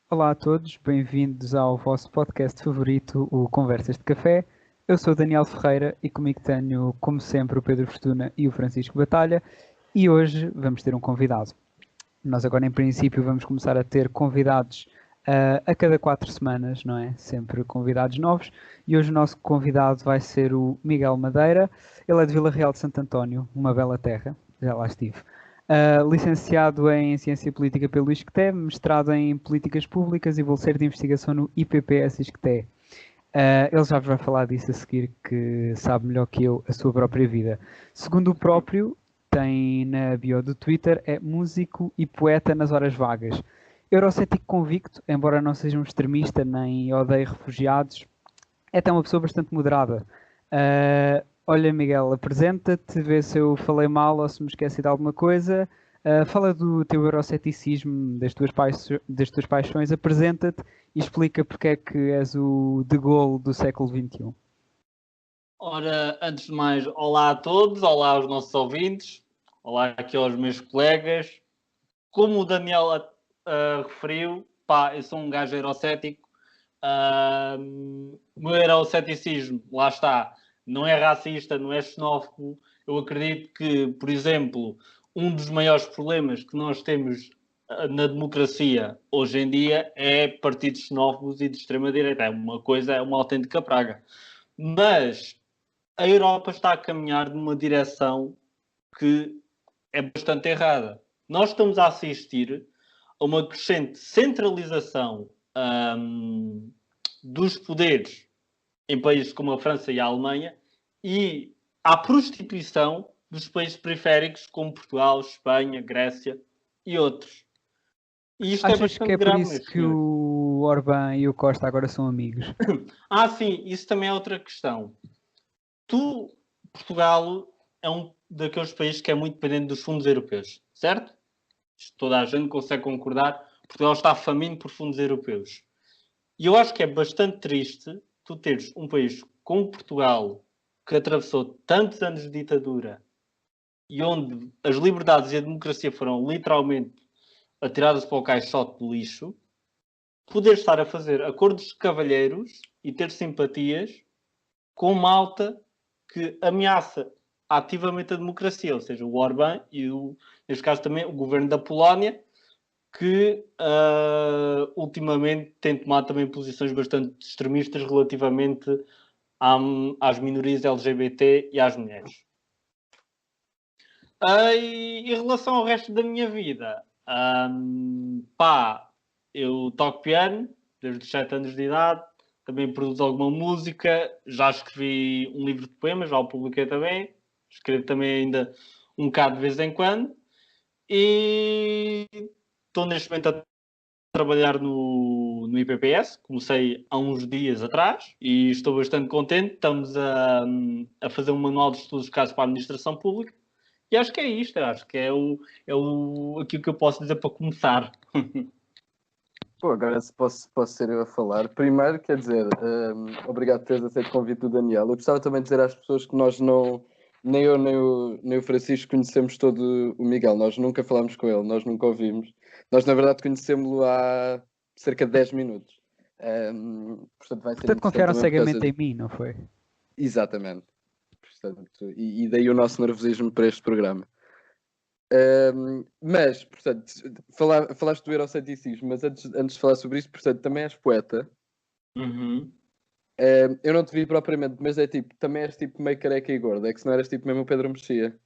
Olá a todos, bem-vindos ao vosso podcast favorito, o Conversas de Café. Eu sou o Daniel Ferreira e comigo tenho, como sempre, o Pedro Fortuna e o Francisco Batalha. E hoje vamos ter um convidado. Nós agora, em princípio, vamos começar a ter convidados a cada 4 semanas, não é? Sempre convidados novos. E hoje o nosso convidado vai ser o Miguel Madeira. Ele é de Vila Real de Santo António, uma bela terra. Já lá estive. Licenciado em Ciência Política pelo ISCTE, mestrado em Políticas Públicas e bolseiro de investigação no IPPS ISCTE. Ele já vos vai falar disso a seguir, que sabe melhor que eu a sua própria vida. Segundo o próprio, tem na bio do Twitter, é músico e poeta nas horas vagas. Eurocético convicto, embora não seja um extremista nem odeie refugiados, é até uma pessoa bastante moderada. Olha, Miguel, apresenta-te, vê se eu falei mal ou se me esqueci de alguma coisa. Fala do teu euroceticismo, das tuas paixões, apresenta-te e explica porque é que és o De Gaulle do século XXI. Ora, antes de mais, olá a todos, olá aos nossos ouvintes, olá aqui aos meus colegas. Como o Daniel referiu, eu sou um gajo eurocético. O meu euroceticismo, lá está, não é racista, não é xenófobo. Eu acredito que, por exemplo, um dos maiores problemas que nós temos na democracia hoje em dia é partidos xenófobos e de extrema-direita. É uma autêntica praga. Mas a Europa está a caminhar numa direção que é bastante errada. Nós estamos a assistir a uma crescente centralização dos poderes em países como a França e a Alemanha e à prostituição dos países periféricos como Portugal, Espanha, Grécia e outros. E isto é Achas bastante que é por grave, isso meus que senhores. o Orbán e o Costa agora são amigos? Sim, isso também é outra questão. Portugal é um daqueles países que é muito dependente dos fundos europeus, certo? Toda a gente consegue concordar. Portugal está faminto por fundos europeus. E eu acho que é bastante triste tu teres um país como Portugal, que atravessou tantos anos de ditadura e onde as liberdades e a democracia foram literalmente atiradas para o caixote do lixo, poder estar a fazer acordos de cavalheiros e ter simpatias com malta que ameaça ativamente a democracia, ou seja, o Orbán e, neste caso também, o governo da Polónia, que ultimamente tem tomado também posições bastante extremistas relativamente às minorias LGBT e às mulheres. E em relação ao resto da minha vida, eu toco piano desde os 7 anos de idade, também produzo alguma música, já escrevi um livro de poemas, já o publiquei também, escrevo também ainda um bocado de vez em quando, e estou neste momento a trabalhar no IPPS, comecei há uns dias atrás e estou bastante contente. Estamos a fazer um manual de estudos de casos para a administração pública e acho que é isto, acho que é aquilo que eu posso dizer para começar. Pô, agora se posso ser eu a falar. Primeiro, quer dizer, obrigado por teres aceito o convite do Daniel. Eu gostava também de dizer às pessoas que nós não, nem eu nem o Francisco conhecemos todo o Miguel. Nós nunca falámos com ele, nós nunca ouvimos. Nós, na verdade, conhecemos-lo há cerca de 10 minutos. Portanto, vai ser Portanto, confiaram também por causa cegamente em mim, não foi? Exatamente. Portanto, e daí o nosso nervosismo para este programa. Mas, portanto, falaste do euroceticismo, mas antes de falar sobre isso, portanto, também és poeta. Uhum. Eu não te vi propriamente, mas é tipo, também és tipo meio careca e gordo. É que se não eras tipo mesmo o Pedro Mexia.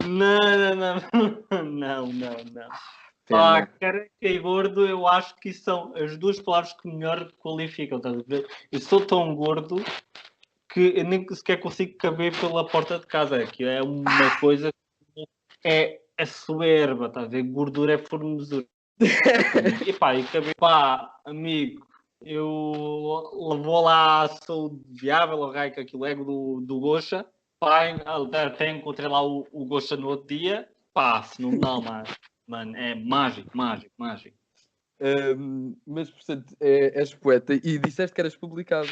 Não. Careca e gordo, eu acho que isso são as duas palavras que melhor qualificam. Estás a ver? Eu sou tão gordo que eu nem sequer consigo caber pela porta de casa. Que é uma coisa que é soberba, estás a ver? Gordura é formosura. E caber, amigo, eu vou lá, sou viável, ao raio que aquilo é do Gocha. Até encontrei lá o Gocha no outro dia. Fenomenal, mano, é mágico. Mas, portanto, és poeta e disseste que eras publicado.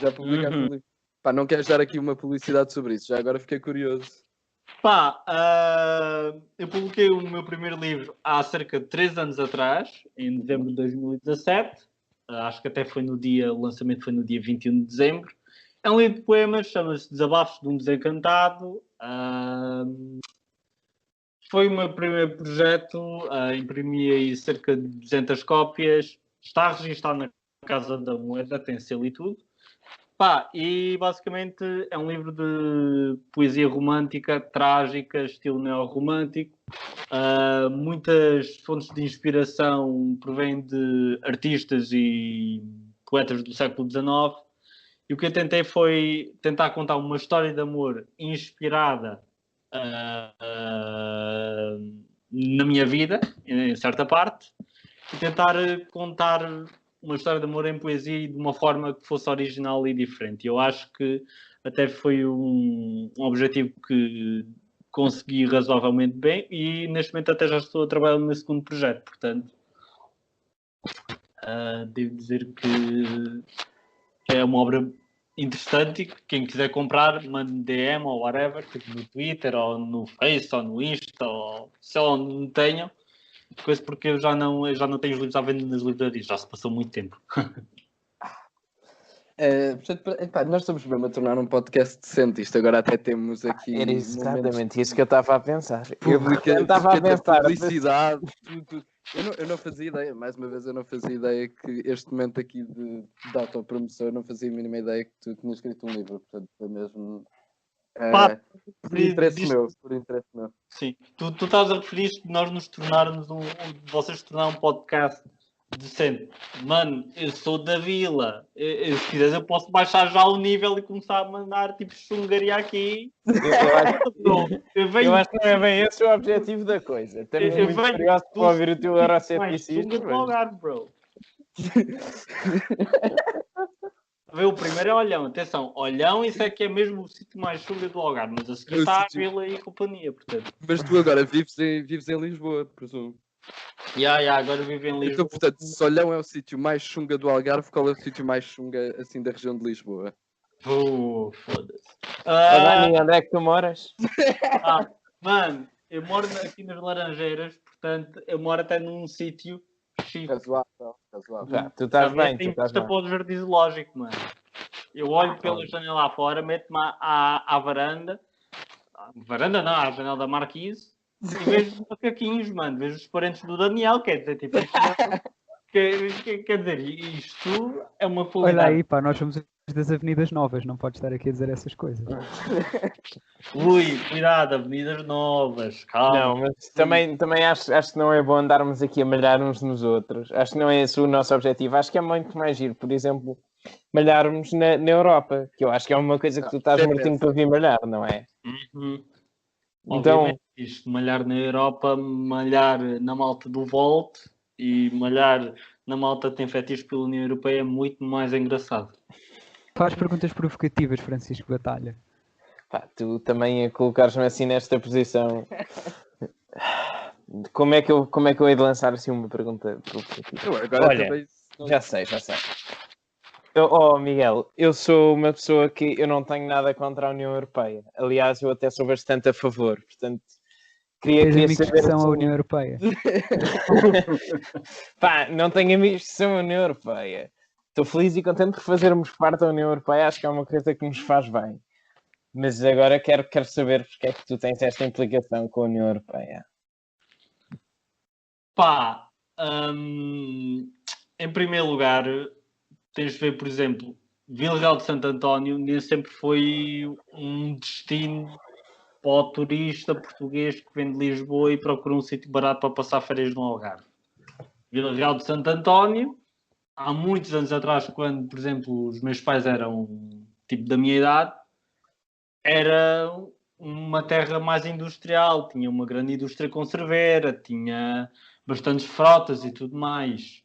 Já publicaste um livro. Não queres dar aqui uma publicidade sobre isso? Já agora fiquei curioso. Pá, eu publiquei o meu primeiro livro há cerca de 3 anos atrás, em dezembro de 2017. Acho que até o lançamento foi no dia 21 de dezembro. É um livro de poemas, chama-se Desabafos de um Desencantado. Foi o meu primeiro projeto, imprimi aí cerca de 200 cópias. Está registado na Casa da Moeda, tem selo e tudo. Pá, e basicamente é um livro de poesia romântica, trágica, estilo neorromântico. Muitas fontes de inspiração provêm de artistas e poetas do século XIX. E o que eu tentei foi tentar contar uma história de amor inspirada na minha vida, em certa parte, e tentar contar uma história de amor em poesia e de uma forma que fosse original e diferente. Eu acho que até foi um objetivo que consegui razoavelmente bem e neste momento até já estou a trabalhar no meu segundo projeto, portanto devo dizer que é uma obra interessante e que quem quiser comprar, mande DM ou whatever, tipo no Twitter ou no Face ou no Insta ou sei lá onde me tenham, coisa porque eu já não tenho os livros à venda nas livrarias, já se passou muito tempo. Portanto, epá, nós estamos mesmo a tornar um podcast decente. Isto agora até temos aqui Era exatamente isso que eu estava a pensar. estava a pensar. publicidade, tudo. Eu não fazia ideia, mais uma vez eu não fazia ideia que este momento aqui de autopromoção, eu não fazia a mínima ideia que tu tinhas escrito um livro, portanto foi mesmo por interesse meu. Sim, tu estás a referir que nós nos tornarmos vocês se tornar um podcast decente. Mano, eu sou da vila. Se quiseres, eu posso baixar já o nível e começar a mandar tipo chungaria aqui. Eu acho que não é bem esse o objetivo da coisa. Estamos muito curiosos para ouvir o teu euroceticismo. Chunga do Algarve, bro. O primeiro é Olhão, atenção, Olhão, isso é que é mesmo o sítio mais chunga do Algarve, mas a seguir está a Vila e companhia, portanto. Mas tu agora vives em Lisboa, presumo. Agora vivo em Lisboa. Então, portanto, se Olhão é o sítio mais chunga do Algarve, qual é o sítio mais chunga, assim, da região de Lisboa? Foda-se. Dani, onde é que tu moras? Mano, eu moro aqui nas Laranjeiras, portanto, eu moro até num sítio chique. Casual. Tu estás bem, tu estás bem. Para o jardim zoológico, mano. Eu olho pela janela lá fora, meto-me à varanda. Varanda não, à janela da Marquise. E vejo os macaquinhos, mano. Vejo os parentes do Daniel, quer dizer, tipo... quer dizer, isto é uma qualidade. Olha aí, pá, nós somos das Avenidas Novas, não podes estar aqui a dizer essas coisas. Ui, cuidado, Avenidas Novas, calma. Não, mas também acho que não é bom andarmos aqui a malhar uns nos outros. Acho que não é esse o nosso objetivo. Acho que é muito mais giro, por exemplo, malharmos na Europa, que eu acho que é uma coisa que tu estás mortinho para vir malhar, não é? Uhum. Então, obviamente, isto, malhar na Europa, malhar na malta do Volt e malhar na malta que tem fetiches pela União Europeia é muito mais engraçado. Faz perguntas provocativas, Francisco Batalha. Pá, tu também a colocares-me assim nesta posição. Como é que eu hei de lançar assim uma pergunta provocativa? Olha, já sei. Miguel, eu sou uma pessoa que eu não tenho nada contra a União Europeia. Aliás, eu até sou bastante a favor. Portanto, queria saber que são a União Europeia. Pá, não tenho amigos que são a União Europeia. Estou feliz e contente por fazermos parte da União Europeia. Acho que é uma coisa que nos faz bem. Mas agora quero saber porque é que tu tens esta implicação com a União Europeia. Pá, em primeiro lugar, tens de ver, por exemplo, Vila Real de Santo António nem sempre foi um destino para o turista português que vem de Lisboa e procura um sítio barato para passar férias no Algarve. Vila Real de Santo António, há muitos anos atrás, quando, por exemplo, os meus pais eram tipo da minha idade, era uma terra mais industrial, tinha uma grande indústria conserveira, tinha bastantes frotas e tudo mais.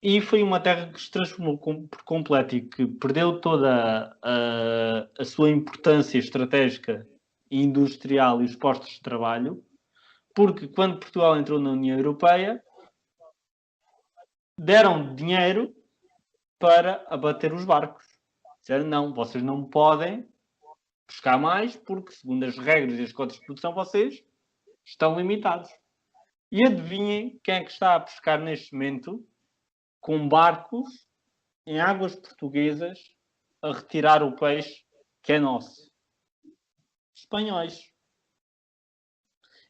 E foi uma terra que se transformou por completo e que perdeu toda a sua importância estratégica e industrial e os postos de trabalho, porque quando Portugal entrou na União Europeia, deram dinheiro para abater os barcos. Disseram, não, vocês não podem pescar mais, porque, segundo as regras e as cotas de produção, vocês estão limitados. E adivinhem quem é que está a pescar neste momento com barcos em águas portuguesas a retirar o peixe que é nosso? Espanhóis.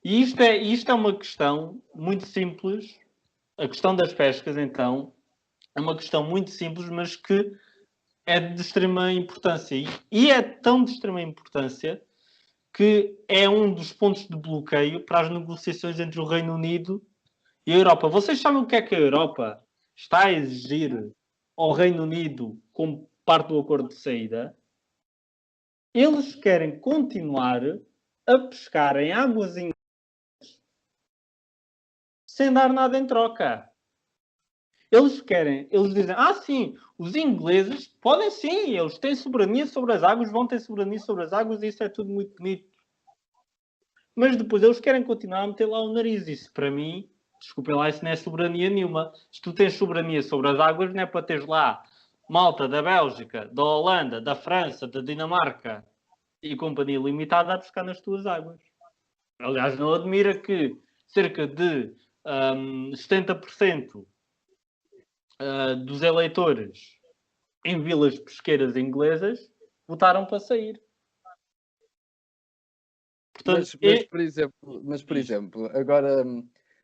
E isto é uma questão muito simples. A questão das pescas, então, é uma questão muito simples, mas que é de extrema importância. E é tão de extrema importância que é um dos pontos de bloqueio para as negociações entre o Reino Unido e a Europa. Vocês sabem o que é que a Europa está a exigir ao Reino Unido como parte do acordo de saída? Eles querem continuar a pescar em águas inglesas sem dar nada em troca. Eles dizem, sim, os ingleses podem sim, eles têm soberania sobre as águas, vão ter soberania sobre as águas e isso é tudo muito bonito. Mas depois eles querem continuar a meter lá o nariz. Isso para mim, desculpem lá, isso não é soberania nenhuma. Se tu tens soberania sobre as águas, não é para teres lá malta da Bélgica, da Holanda, da França, da Dinamarca e companhia limitada a pescar nas tuas águas. Aliás, não admira que cerca de 70% dos eleitores em vilas pesqueiras inglesas votaram para sair. Portanto, mas, por exemplo, agora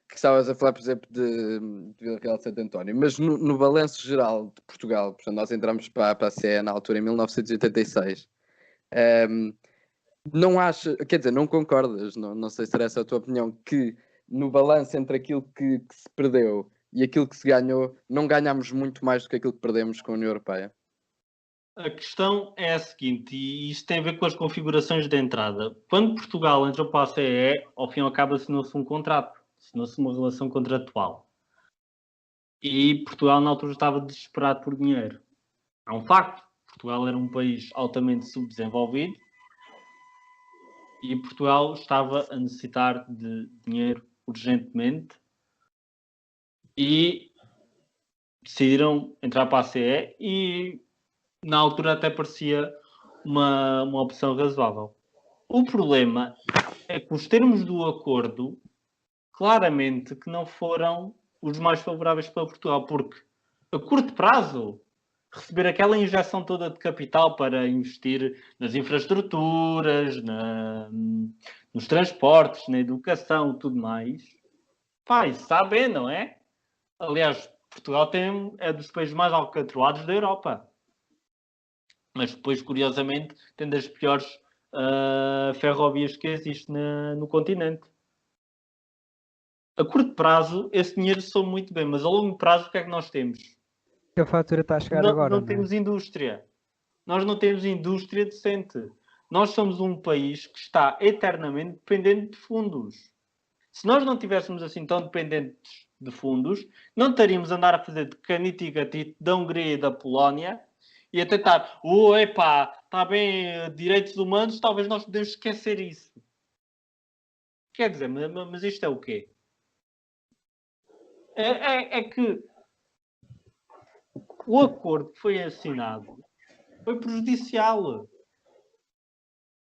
que estavas a falar, por exemplo, de Vila Real de Santo António, mas no balanço geral de Portugal, portanto, nós entramos para a CE na altura em 1986. Não acha, quer dizer, não concordas, não sei se era essa a tua opinião, que no balanço entre aquilo que se perdeu e aquilo que se ganhou, não ganhámos muito mais do que aquilo que perdemos com a União Europeia? A questão é a seguinte, e isto tem a ver com as configurações de entrada. Quando Portugal entra para a CE, ao fim e ao cabo assinou-se um contrato, assinou-se uma relação contratual. E Portugal na altura estava desesperado por dinheiro. É um facto. Portugal era um país altamente subdesenvolvido e Portugal estava a necessitar de dinheiro urgentemente e decidiram entrar para a CE e na altura até parecia uma opção razoável. O problema é que os termos do acordo claramente que não foram os mais favoráveis para Portugal, porque a curto prazo receber aquela injeção toda de capital para investir nas infraestruturas, nos transportes, na educação, tudo mais, isso está bem, não é? Aliás, Portugal é dos países mais alcatroados da Europa. Mas depois, curiosamente, tem das piores ferrovias que existe no continente. A curto prazo, esse dinheiro soa muito bem, mas a longo prazo, o que é que nós temos? Que a fatura está a chegar Não, agora, não temos indústria. Nós não temos indústria decente. Nós somos um país que está eternamente dependente de fundos. Se nós não tivéssemos assim tão dependentes de fundos, não estaríamos a andar a fazer de canito e gatito da Hungria e da Polónia e a tentar, está bem, direitos humanos, talvez nós podemos esquecer isso. Quer dizer, mas isto é o quê? É que o acordo que foi assinado foi prejudicial.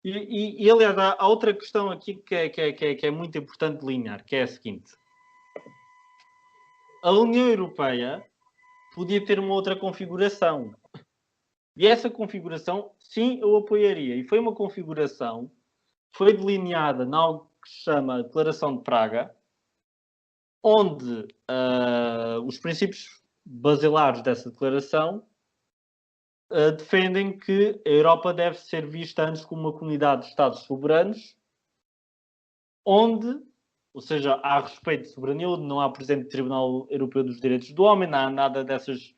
E aliás, há outra questão aqui que é muito importante de alinhar, que é a seguinte. A União Europeia podia ter uma outra configuração. E essa configuração, sim, eu apoiaria. E foi uma configuração que foi delineada em algo que se chama Declaração de Praga, onde os princípios basilares dessa declaração defendem que a Europa deve ser vista antes como uma comunidade de Estados soberanos, onde, ou seja, há respeito de soberania, onde não há, por exemplo, Tribunal Europeu dos Direitos do Homem, não há nada dessas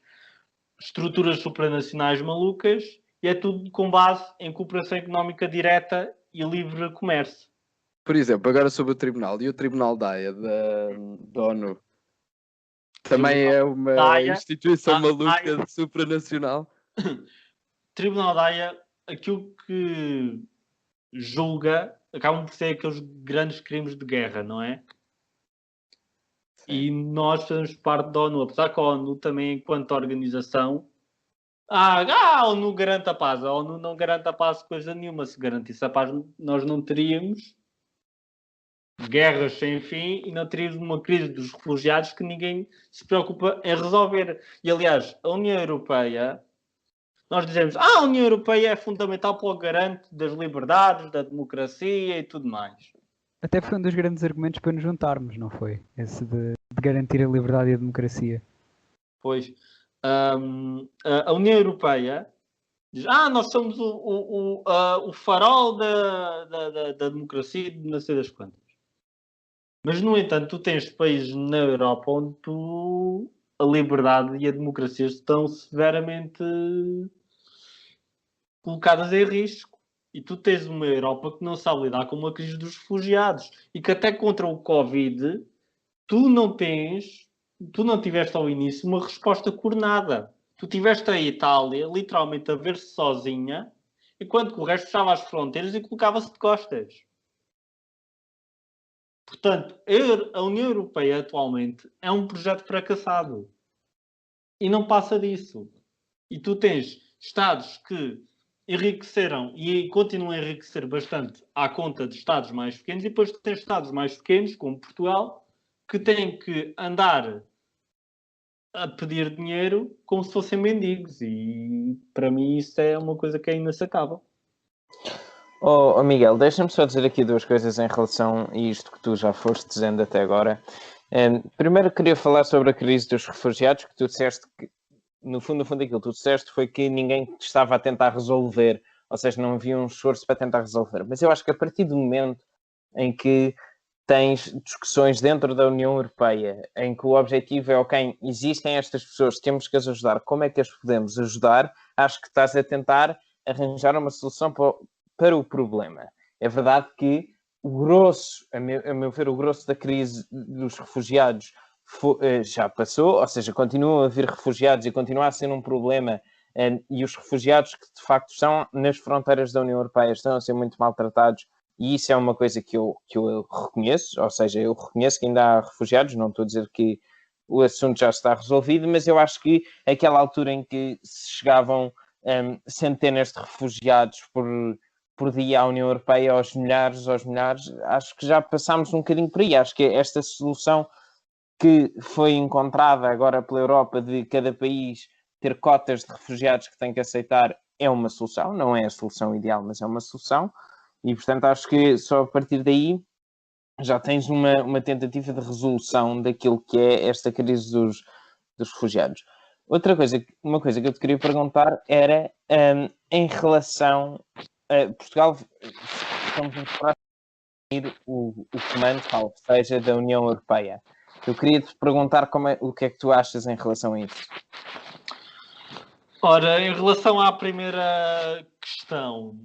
estruturas supranacionais malucas, e é tudo com base em cooperação económica direta e livre comércio. Por exemplo, agora sobre o Tribunal, e o Tribunal da Haia, da ONU, também é uma instituição maluca supranacional? Tribunal da Haia, aquilo que julga, acabam por ser aqueles grandes crimes de guerra, não é? Sim. E nós fazemos parte da ONU, apesar que a ONU também, enquanto organização, A ONU garante a paz. A ONU não garante a paz coisa nenhuma. Se garantisse a paz, nós não teríamos guerras sem fim e não teríamos uma crise dos refugiados que ninguém se preocupa em resolver. E, aliás, a União Europeia, nós dizemos, a União Europeia é fundamental para o garante das liberdades, da democracia e tudo mais. Até foi um dos grandes argumentos para nos juntarmos, não foi? Esse de garantir a liberdade e a democracia. Pois, a União Europeia diz, nós somos o farol da democracia e de não sei das quantas. Mas, no entanto, tu tens países na Europa onde a liberdade e a democracia estão severamente colocadas em risco. E tu tens uma Europa que não sabe lidar com uma crise dos refugiados. E que até contra o Covid, tu não tiveste ao início uma resposta coordenada. Tu tiveste a Itália literalmente a ver-se sozinha, enquanto que o resto fechava as fronteiras e colocava-se de costas. Portanto, a União Europeia atualmente é um projeto fracassado. E não passa disso. E tu tens Estados que enriqueceram e continuam a enriquecer bastante à conta de Estados mais pequenos, e depois tu tens Estados mais pequenos, como Portugal, que têm que andar a pedir dinheiro como se fossem mendigos. E para mim isso é uma coisa que é inaceitável. Oh, Miguel, deixa-me só dizer aqui duas coisas em relação a isto que tu já foste dizendo até agora. Primeiro queria falar sobre a crise dos refugiados, que tu disseste que, no fundo, aquilo que tu disseste foi que ninguém estava a tentar resolver, ou seja, não havia um esforço para tentar resolver. Mas eu acho que a partir do momento em que tens discussões dentro da União Europeia, em que o objetivo é, ok, existem estas pessoas, temos que as ajudar, como é que as podemos ajudar? Acho que estás a tentar arranjar uma solução para o problema. É verdade que o grosso, a meu ver, o grosso da crise dos refugiados já passou, ou seja, continuam a haver refugiados e continua a ser um problema, e os refugiados que de facto estão nas fronteiras da União Europeia estão a ser muito maltratados, e isso é uma coisa que eu reconheço, ou seja, eu reconheço que ainda há refugiados, não estou a dizer que o assunto já está resolvido, mas eu acho que aquela altura em que se chegavam centenas de refugiados por dia à União Europeia, aos milhares, acho que já passámos um bocadinho por aí. Acho que esta solução que foi encontrada agora pela Europa de cada país ter cotas de refugiados que tem que aceitar é uma solução, não é a solução ideal, mas é uma solução, e portanto acho que só a partir daí já tens uma tentativa de resolução daquilo que é esta crise dos refugiados. Uma coisa que eu te queria perguntar era em relação a Portugal, estamos a preparar o comando, salvo seja, da União Europeia. Eu queria te perguntar o que é que tu achas em relação a isso. Ora, em relação à primeira questão,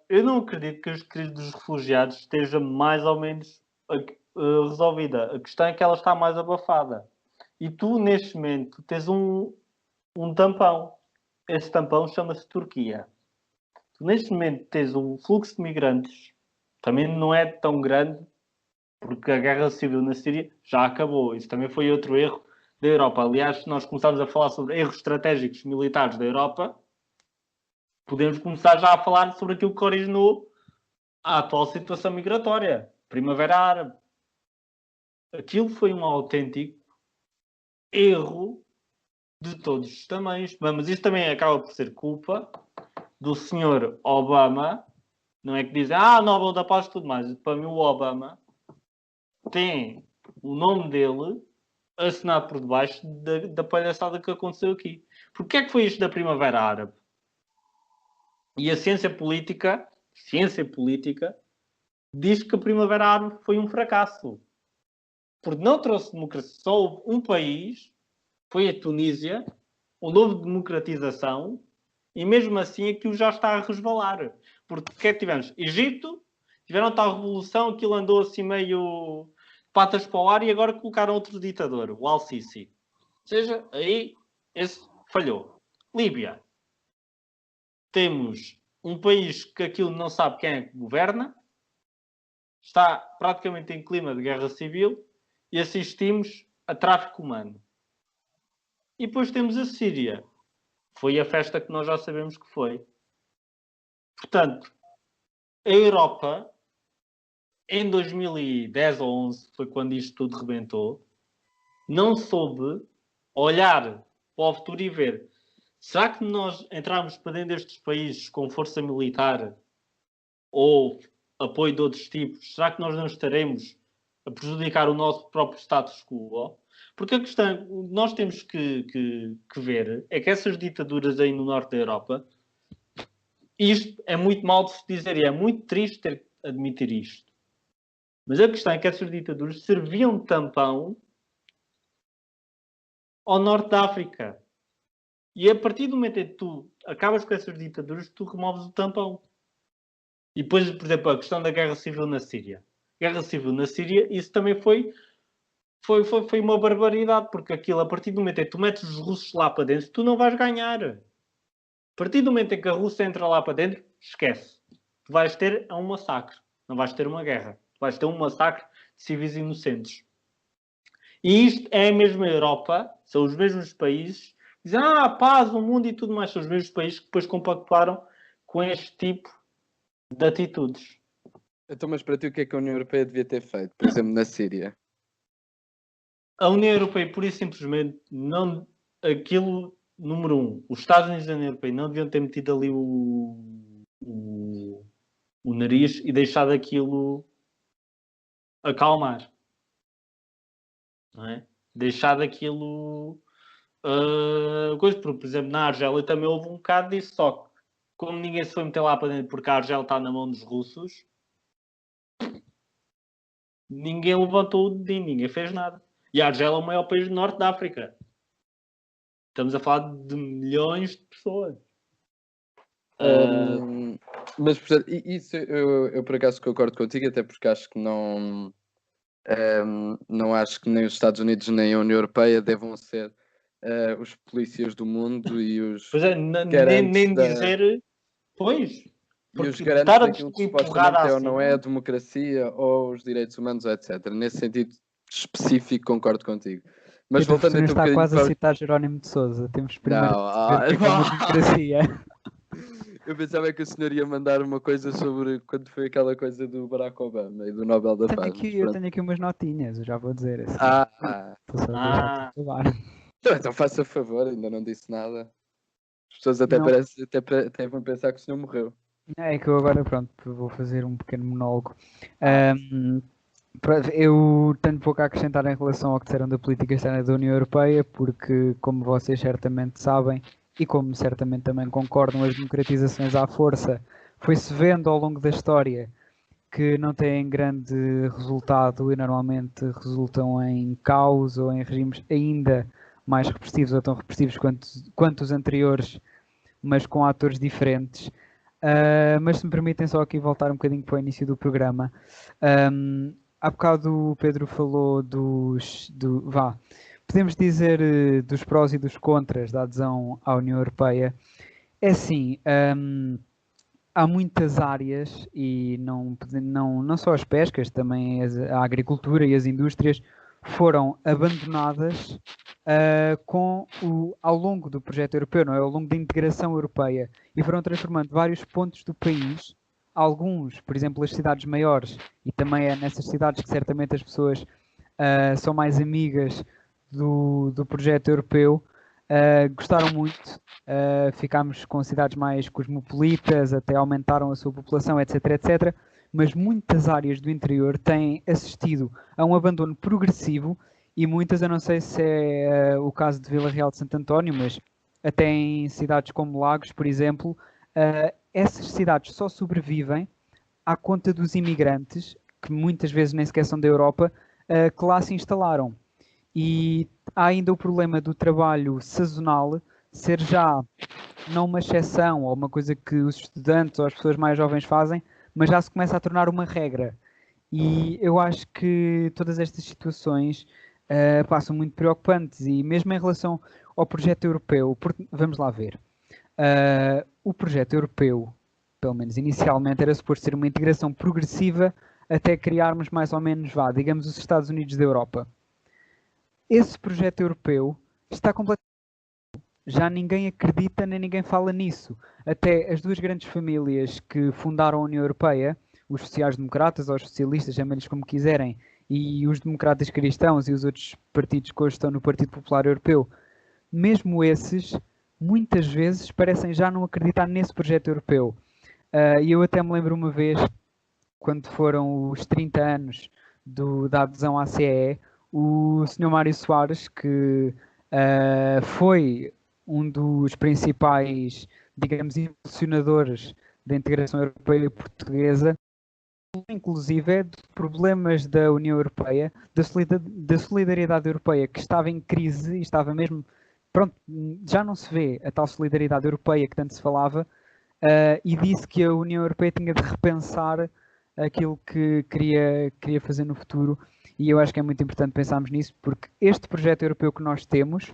eu não acredito que a crise dos refugiados esteja mais ou menos resolvida. A questão é que ela está mais abafada. E tu, neste momento, tens um tampão. Esse tampão chama-se Turquia. Tu, neste momento, tens um fluxo de migrantes. Também não é tão grande, porque a guerra civil na Síria já acabou. Isso também foi outro erro da Europa. Aliás, se nós começarmos a falar sobre erros estratégicos militares da Europa, podemos começar já a falar sobre aquilo que originou a atual situação migratória. Primavera Árabe. Aquilo foi um autêntico erro de todos os tamanhos. Mas isso também acaba por ser culpa do senhor Obama. Não é que dizem, Nobel da Paz e tudo mais. Para mim, o Obama tem o nome dele assinado por debaixo da palhaçada que aconteceu aqui. Porque é que foi isto da Primavera Árabe? E a ciência política diz que a Primavera Árabe foi um fracasso. Porque não trouxe democracia. Só houve um país, foi a Tunísia, onde houve democratização, e mesmo assim aquilo já está a resvalar. Porque tivemos Egito, tiveram tal revolução, aquilo andou assim meio patas para o ar, e agora colocaram outro ditador, o Al-Sisi. Ou seja, aí esse falhou. Líbia. Temos um país que aquilo não sabe quem é que governa, está praticamente em clima de guerra civil, e assistimos a tráfico humano. E depois temos a Síria. Foi a festa que nós já sabemos que foi. Portanto, a Europa, em 2010 ou 11, foi quando isto tudo rebentou, não soube olhar para o futuro e ver: será que nós entrarmos para dentro destes países com força militar ou apoio de outros tipos, será que nós não estaremos a prejudicar o nosso próprio status quo? Porque a questão que nós temos que ver é que essas ditaduras aí no norte da Europa, isto é muito mal de se dizer e é muito triste ter que admitir isto. Mas a questão é que essas ditaduras serviam de tampão ao norte da África. E a partir do momento em que tu acabas com essas ditaduras, tu removes o tampão. E depois, por exemplo, a questão da guerra civil na Síria. Guerra civil na Síria, isso também foi uma barbaridade, porque aquilo, a partir do momento em que tu metes os russos lá para dentro, tu não vais ganhar. A partir do momento em que a Rússia entra lá para dentro, esquece. Tu vais ter um massacre. Não vais ter uma guerra. Tu vais ter um massacre de civis inocentes. E isto é a mesma Europa, são os mesmos países que dizem, paz, o mundo e tudo mais. São os mesmos países que depois compactuaram com este tipo de atitudes. Então, mas para ti, o que é que a União Europeia devia ter feito, por exemplo, na Síria? A União Europeia, pura e simplesmente, não. Aquilo, número um, os Estados Unidos da União Europeia não deviam ter metido ali o nariz e deixado aquilo acalmar. Não é? Deixado aquilo. Coisa, por exemplo, na Argélia também houve um bocado disso, só que como ninguém se foi meter lá para dentro porque a Argélia está na mão dos russos, ninguém levantou o dedinho, ninguém fez nada. E a Argélia é o maior país do norte da África. Estamos a falar de milhões de pessoas. Mas, portanto, isso eu por acaso concordo contigo, até porque acho que não acho que nem os Estados Unidos nem a União Europeia devam ser os polícias do mundo e os Pois é, nem dizer... Pois. E os Porque garantes estar a daquilo que empurrar supostamente é ou assim, não é a democracia ou os direitos humanos, etc. Nesse sentido específico concordo contigo. Mas Pedro voltando Fortuna então um está bocadinho quase a citar Jerónimo de Sousa. Temos primeiro Não, de ver o que é uma democracia. Eu pensava que o senhor ia mandar uma coisa sobre quando foi aquela coisa do Barack Obama e do Nobel da Paz. Eu tenho aqui umas notinhas, eu já vou dizer assim. Estou só a deixar falar. Então faça favor, ainda não disse nada. As pessoas até vão pensar que o senhor morreu. É que eu agora, pronto, vou fazer um pequeno monólogo. Eu tenho pouco a acrescentar em relação ao que disseram da política externa da União Europeia, porque, como vocês certamente sabem, e como certamente também concordam, as democratizações à força foi-se vendo ao longo da história que não têm grande resultado e normalmente resultam em caos ou em regimes ainda mais repressivos ou tão repressivos quanto os anteriores, mas com atores diferentes. Mas se me permitem só aqui voltar um bocadinho para o início do programa. Há bocado o Pedro falou podemos dizer dos prós e dos contras da adesão à União Europeia. É assim, há muitas áreas e não só as pescas, também a agricultura e as indústrias foram abandonadas ao longo do projeto europeu, não é? Ao longo da integração europeia, e foram transformando vários pontos do país, alguns, por exemplo, as cidades maiores, e também é nessas cidades que certamente as pessoas são mais amigas do projeto europeu, gostaram muito, ficámos com cidades mais cosmopolitas, até aumentaram a sua população, etc, etc, mas muitas áreas do interior têm assistido a um abandono progressivo e muitas, eu não sei se é o caso de Vila Real de Santo António, mas até em cidades como Lagos, por exemplo, essas cidades só sobrevivem à conta dos imigrantes, que muitas vezes nem sequer são da Europa, que lá se instalaram. E há ainda o problema do trabalho sazonal ser já não uma exceção ou uma coisa que os estudantes ou as pessoas mais jovens fazem, mas já se começa a tornar uma regra. E eu acho que todas estas situações são muito preocupantes, e mesmo em relação ao projeto europeu, porque, vamos lá ver, o projeto europeu, pelo menos inicialmente, era suposto ser uma integração progressiva até criarmos mais ou menos, digamos, os Estados Unidos da Europa. Esse projeto europeu está completamente já ninguém acredita nem ninguém fala nisso. Até as duas grandes famílias que fundaram a União Europeia, os sociais-democratas ou os socialistas, chamem-lhes como quiserem, e os democratas cristãos e os outros partidos que hoje estão no Partido Popular Europeu, mesmo esses, muitas vezes parecem já não acreditar nesse projeto europeu. E eu até me lembro uma vez, quando foram os 30 anos da adesão à CEE, o Sr. Mário Soares, que foi um dos principais, digamos, impulsionadores da integração europeia portuguesa, inclusive de problemas da União Europeia, da solidariedade europeia, que estava em crise e estava mesmo, pronto, já não se vê a tal solidariedade europeia que tanto se falava, e disse que a União Europeia tinha de repensar aquilo que queria fazer no futuro, e eu acho que é muito importante pensarmos nisso, porque este projeto europeu que nós temos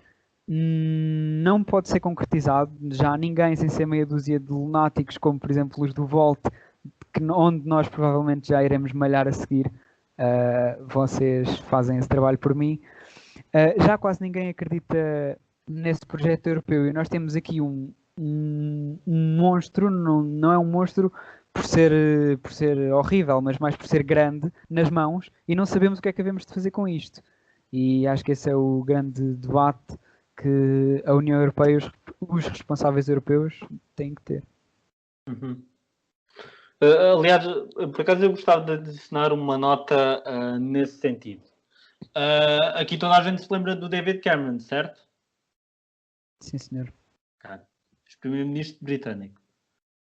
não pode ser concretizado, já ninguém, sem ser meia dúzia de lunáticos, como por exemplo os do Volt, onde nós provavelmente já iremos malhar a seguir, vocês fazem esse trabalho por mim, já quase ninguém acredita nesse projeto europeu, e nós temos aqui um monstro, não é um monstro por ser horrível, mas mais por ser grande nas mãos, e não sabemos o que é que havemos de fazer com isto. E acho que esse é o grande debate que a União Europeia e os responsáveis europeus têm que ter. Uhum. Aliás, por acaso eu gostava de adicionar uma nota nesse sentido. Aqui toda a gente se lembra do David Cameron, certo? Sim, senhor. Primeiro-ministro britânico.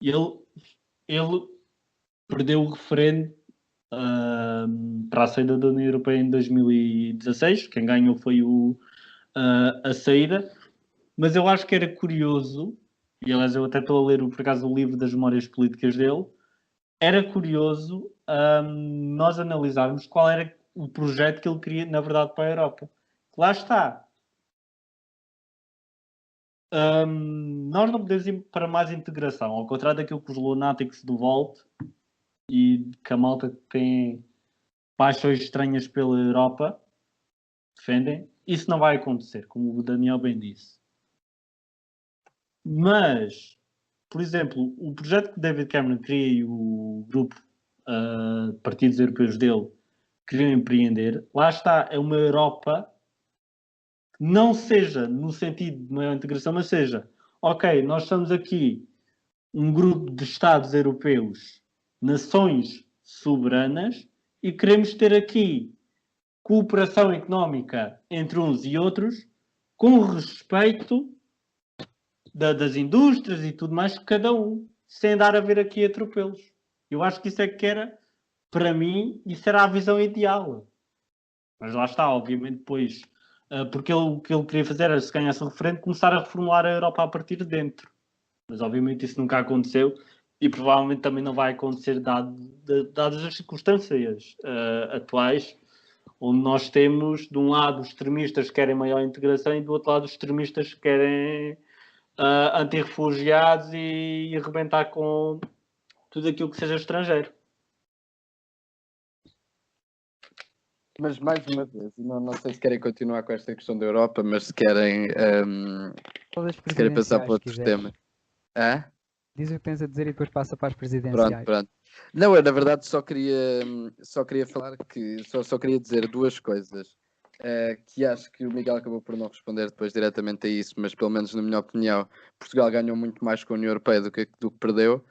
Ele perdeu o referendo para a saída da União Europeia em 2016. Quem ganhou foi a saída. Mas eu acho que era curioso, e aliás eu até estou a ler por acaso o livro das memórias políticas dele, era curioso nós analisarmos qual era o projeto que ele queria, na verdade, para a Europa. Lá está. Nós não podemos ir para mais integração, ao contrário daquilo que os lunáticos do Volt e que a malta que tem paixões estranhas pela Europa defendem. Isso não vai acontecer, como o Daniel bem disse. Mas, por exemplo, o projeto que David Cameron queria e o grupo de partidos europeus dele queriam empreender, lá está, é uma Europa que não seja no sentido de maior integração, mas seja, ok, nós estamos aqui um grupo de Estados europeus, nações soberanas, e queremos ter aqui cooperação económica entre uns e outros, com respeito das indústrias e tudo mais, cada um, sem dar a ver aqui atropelos. Eu acho que isso é que era, para mim, isso era a visão ideal. Mas lá está, obviamente, depois, porque o que ele queria fazer era, se ganhasse o referendo, começar a reformular a Europa a partir de dentro. Mas, obviamente, isso nunca aconteceu e provavelmente também não vai acontecer dadas as circunstâncias atuais, onde nós temos, de um lado, os extremistas que querem maior integração e do outro lado, os extremistas que querem anti-refugiados e arrebentar com tudo aquilo que seja estrangeiro. Mas mais uma vez, não sei se querem continuar com esta questão da Europa, mas se querem, se querem passar para outros temas. Diz o que tens a dizer e depois passa para as presidenciais. Pronto. Não, eu na verdade só queria falar que só queria dizer duas coisas. Que acho que o Miguel acabou por não responder depois diretamente a isso, mas pelo menos na minha opinião, Portugal ganhou muito mais com a União Europeia do que perdeu.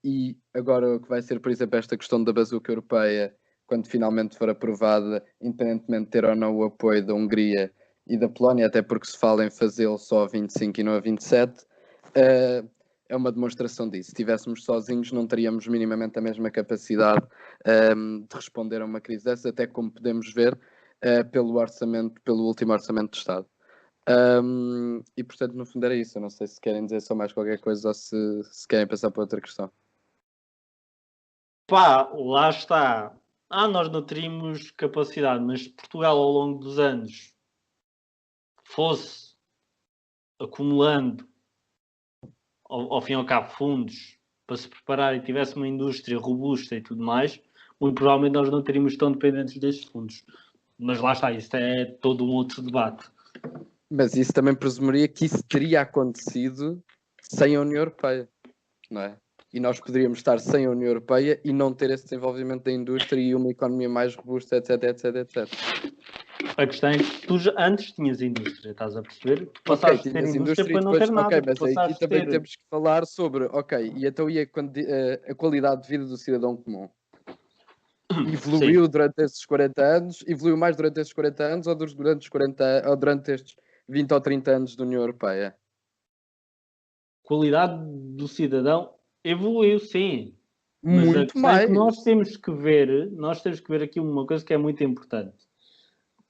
E agora o que vai ser, por exemplo, esta questão da bazuca europeia, quando finalmente for aprovada, independentemente de ter ou não o apoio da Hungria e da Polónia, até porque se fala em fazê-lo só a 25 e não a 27, é uma demonstração disso. Se estivéssemos sozinhos, não teríamos minimamente a mesma capacidade de responder a uma crise dessa, até como podemos ver pelo último orçamento de Estado. E portanto, no fundo era isso. Eu não sei se querem dizer só mais qualquer coisa ou se querem passar para outra questão. Lá está. Nós não teríamos capacidade, mas Portugal ao longo dos anos fosse acumulando ao fim e ao cabo fundos para se preparar e tivesse uma indústria robusta e tudo mais, muito provavelmente nós não teríamos tão dependentes destes fundos. Mas lá está, isso é todo um outro debate. Mas isso também presumiria que isso teria acontecido sem a União Europeia, não é? E nós poderíamos estar sem a União Europeia e não ter esse desenvolvimento da indústria e uma economia mais robusta, etc, etc, etc. A questão é que tu antes tinhas indústria, estás a perceber? Ok, Passaste a ter tinhas indústria indústria e para não depois, ter nada. ok, mas aqui Passaste a também ter... temos que falar sobre, ok, e então e a qualidade de vida do cidadão comum? Evoluiu durante esses 40 anos? Evoluiu mais durante esses 40 anos ou durante estes 20 ou 30 anos da União Europeia? Qualidade do cidadão evoluiu, sim. Mas a Muito questão é que mais. nós temos que ver aqui uma coisa que é muito importante,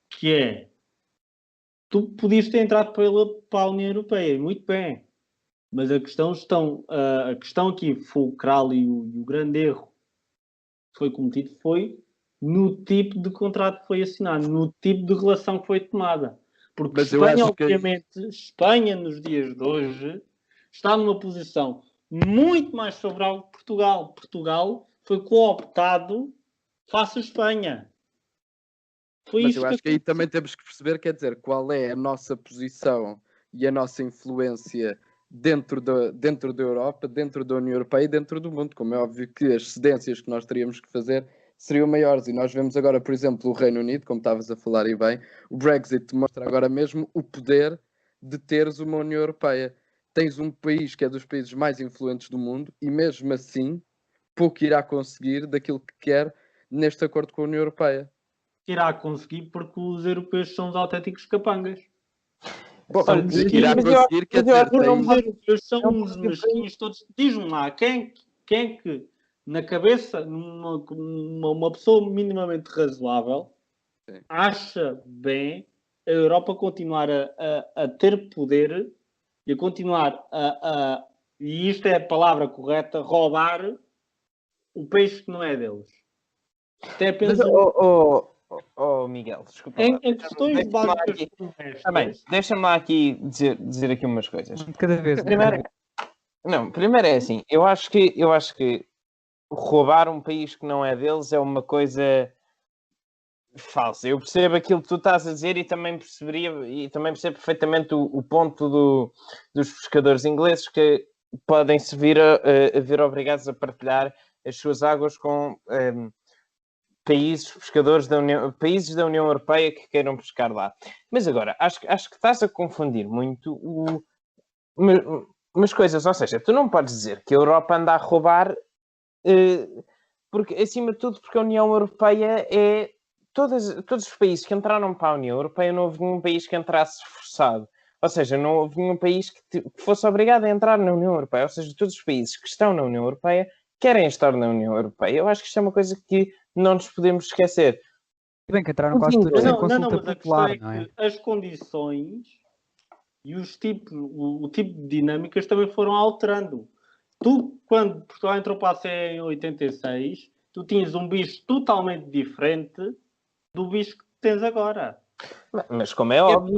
que é, tu podias ter entrado para a União Europeia, muito bem, mas a questão aqui fulcral e o grande erro que foi cometido foi no tipo de contrato que foi assinado, no tipo de relação que foi tomada. Porque Mas eu Espanha, acho que obviamente, Espanha nos dias de hoje está numa posição muito mais favorável que Portugal. Portugal foi cooptado face à Espanha. Foi Mas isso eu que acho que aí aconteceu. também temos que perceber, quer dizer, qual é a nossa posição e a nossa influência dentro da Europa, dentro da União Europeia e dentro do mundo. Como é óbvio que as cedências que nós teríamos que fazer seriam maiores. E nós vemos agora, por exemplo, o Reino Unido, como estavas a falar e bem, o Brexit mostra agora mesmo o poder de teres uma União Europeia. Tens um país que é dos países mais influentes do mundo e mesmo assim pouco irá conseguir daquilo que quer neste acordo com a União Europeia. Irá conseguir porque os europeus são os autênticos capangas. Bom, São Olha, irá mesquinhos. conseguir, quer dizer, eu não Os tem. europeus são não uns posso ir por aí. mesquinhos todos. Diz-me lá, quem é que, na cabeça, uma pessoa minimamente razoável, Sim. acha bem a Europa continuar a ter poder e a continuar e isto é a palavra correta, roubar o peixe que não é deles. Isto é Mas, apenas Miguel, desculpa em lá. questões Deixa-me lá básicas aqui, como tá bem, estas. deixa-me lá aqui dizer aqui umas coisas. Um de cada vez. Primeiro, não, primeiro é assim, eu acho que roubar um país que não é deles é uma coisa falsa. Eu percebo aquilo que tu estás a dizer e também percebo perfeitamente o ponto dos pescadores ingleses que podem se vir a ver obrigados a partilhar as suas águas com países da União Europeia que queiram pescar lá. Mas agora, acho que estás a confundir muito umas coisas. Ou seja, tu não podes dizer que a Europa anda a roubar, porque, acima de tudo, porque a União Europeia é... Todos os países que entraram para a União Europeia, não houve nenhum país que entrasse forçado. Ou seja, não houve nenhum país que fosse obrigado a entrar na União Europeia. Ou seja, todos os países que estão na União Europeia querem estar na União Europeia. Eu acho que isto é uma coisa que não nos podemos esquecer. Se bem que entraram quase todos sem Não, consulta mas a questão popular, é não é? que as condições e o tipo de dinâmicas também foram alterando. Tu, quando Portugal entrou para a CE em 86, tu tinhas um bicho totalmente diferente do bicho que tens agora. Mas como é óbvio,